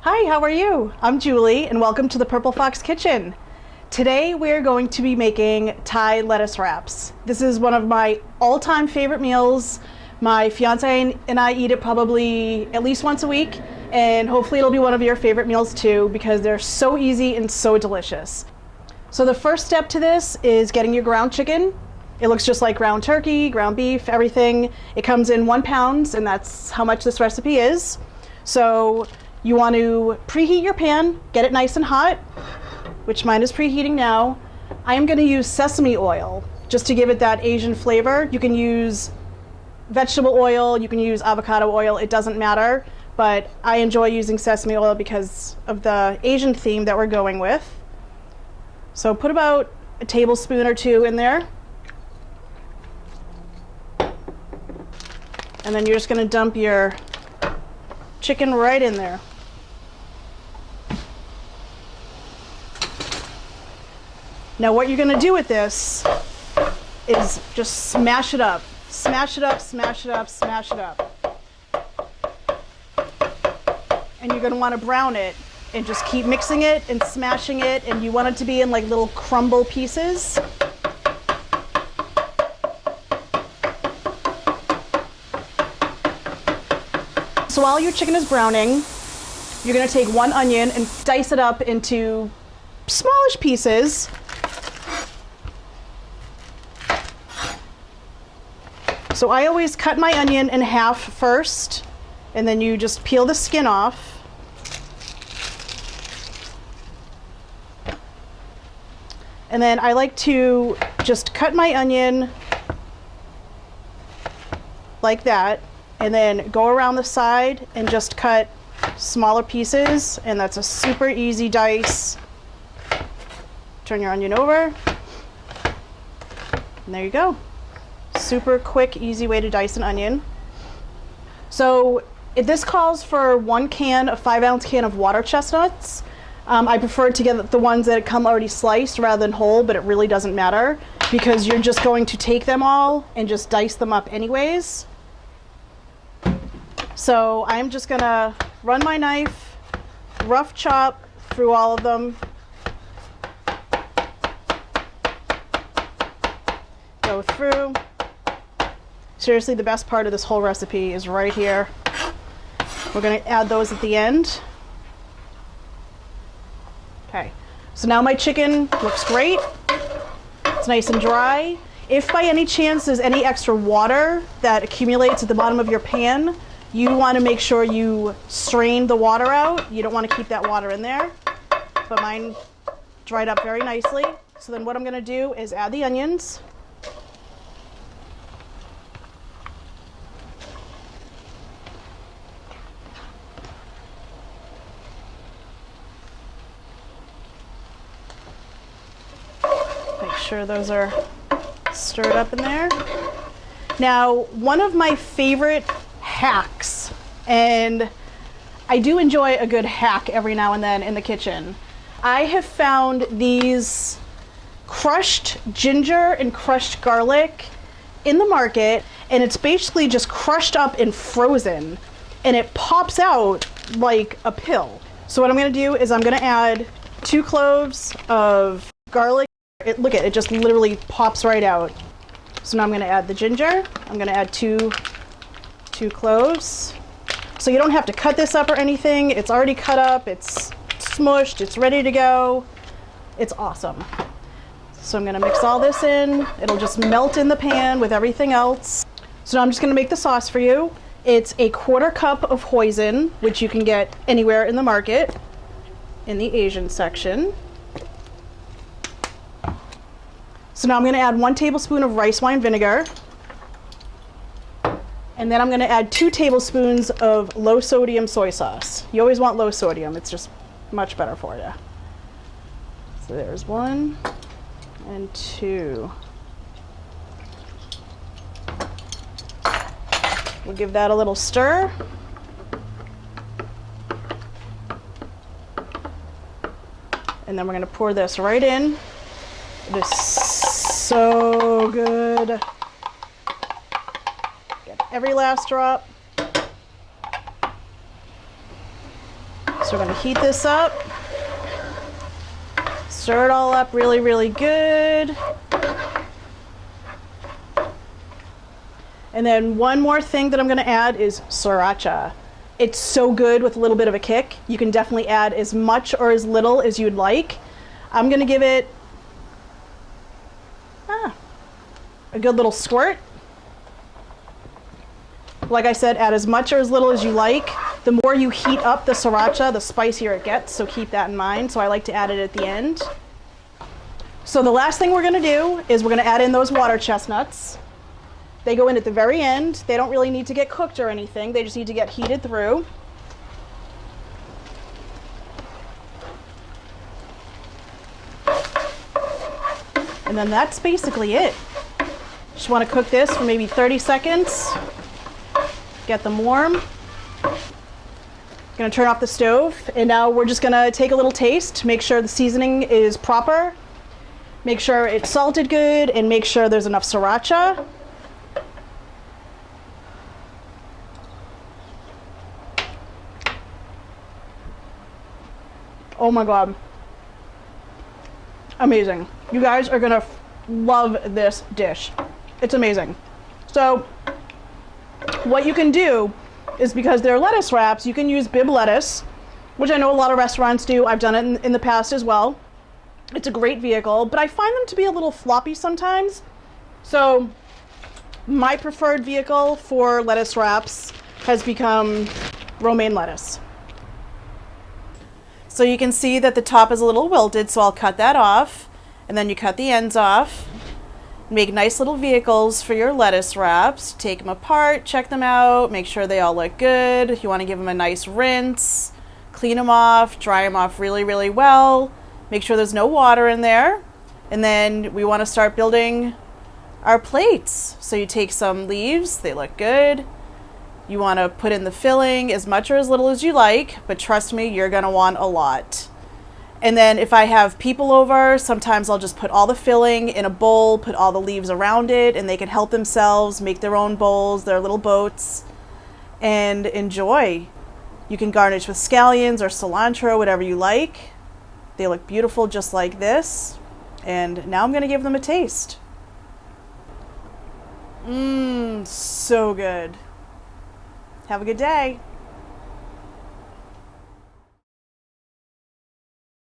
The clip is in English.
Hi, how are you? I'm Julie and welcome to the Purple Fox Kitchen. Today we're going to be making Thai lettuce wraps. This is one of my all-time favorite meals. My fiance and I eat it probably at least once a week, and hopefully it'll be one of your favorite meals too because they're so easy and so delicious. So the first step to this is getting your ground chicken. It looks just like ground turkey, ground beef, everything. It comes in 1 pound and that's how much this recipe is. So you want to preheat your pan, get it nice and hot, which mine is preheating now. I am going to use sesame oil just to give it that Asian flavor. You can use vegetable oil, you can use avocado oil, it doesn't matter, but I enjoy using sesame oil because of the Asian theme that we're going with. So put about a tablespoon or 2 in there. And then you're just going to dump your chicken right in there. Now what you're going to do with this is just smash it up. Smash it up, smash it up, smash it up. And you're going to want to brown it and just keep mixing it and smashing it, and you want it to be in like little crumble pieces. So while your chicken is browning, you're going to take 1 onion and dice it up into smallish pieces. So I always cut my onion in half first, and then you just peel the skin off. And then I like to just cut my onion like that, and then go around the side and just cut smaller pieces, and that's a super easy dice. Turn your onion over, and there you go. Super quick, easy way to dice an onion. So this calls for 1 can, a 5-ounce can of water chestnuts. I prefer to get the ones that come already sliced rather than whole, but it really doesn't matter because you're just going to take them all and just dice them up anyways. So I'm just gonna run my knife, rough chop through all of them. Go through. Seriously, the best part of this whole recipe is right here. We're going to add those at the end. Okay, so now my chicken looks great. It's nice and dry. If by any chance there's any extra water that accumulates at the bottom of your pan, you want to make sure you strain the water out. You don't want to keep that water in there. But mine dried up very nicely. So then what I'm going to do is add the onions. Make sure those are stirred up in there. Now, one of my favorite hacks, and I do enjoy a good hack every now and then in the kitchen. I have found these crushed ginger and crushed garlic in the market, and it's basically just crushed up and frozen, and it pops out like a pill. So what I'm going to do is I'm going to add 2 cloves of garlic. Look at it, just literally pops right out. So now I'm going to add the ginger. I'm going to add two cloves. So you don't have to cut this up or anything. It's already cut up, it's smushed, it's ready to go. It's awesome. So I'm going to mix all this in. It'll just melt in the pan with everything else. So now I'm just going to make the sauce for you. It's a 1/4 cup of hoisin, which you can get anywhere in the market in the Asian section. So now I'm going to add 1 tablespoon of rice wine vinegar. And then I'm going to add 2 tablespoons of low sodium soy sauce. You always want low sodium, it's just much better for you. So there's 1 and 2. We'll give that a little stir. And then we're going to pour this right in. It is so good. Get every last drop. So we're going to heat this up. Stir it all up really, really good. And then one more thing that I'm going to add is sriracha. It's so good with a little bit of a kick. You can definitely add as much or as little as you'd like. I'm going to give it a good little squirt. Like I said, add as much or as little as you like. The more you heat up the sriracha, the spicier it gets, so keep that in mind. So I like to add it at the end. So the last thing we're going to do is we're going to add in those water chestnuts. They go in at the very end. They don't really need to get cooked or anything. They just need to get heated through. And then that's basically it. Just want to cook this for maybe 30 seconds. Get them warm. Gonna turn off the stove, and now we're just gonna take a little taste, make sure the seasoning is proper, make sure it's salted good, and make sure there's enough sriracha. Oh my God. Amazing. You guys are gonna love this dish. It's amazing. So what you can do is, because they're lettuce wraps, you can use Bibb lettuce, which I know a lot of restaurants do. I've done it in the past as well. It's a great vehicle, but I find them to be a little floppy sometimes. So my preferred vehicle for lettuce wraps has become romaine lettuce. So you can see that the top is a little wilted, so I'll cut that off, and then you cut the ends off. Make nice little vehicles for your lettuce wraps. Take them apart, check them out, make sure they all look good. You want to give them a nice rinse, clean them off, dry them off really, really well. Make sure there's no water in there. And then we want to start building our plates. So you take some leaves, they look good. You want to put in the filling as much or as little as you like, but trust me, you're going to want a lot. And then if I have people over, sometimes I'll just put all the filling in a bowl, put all the leaves around it, and they can help themselves, make their own bowls, their little boats, and enjoy. You can garnish with scallions or cilantro, whatever you like. They look beautiful just like this. And now I'm going to give them a taste. So good. Have a good day.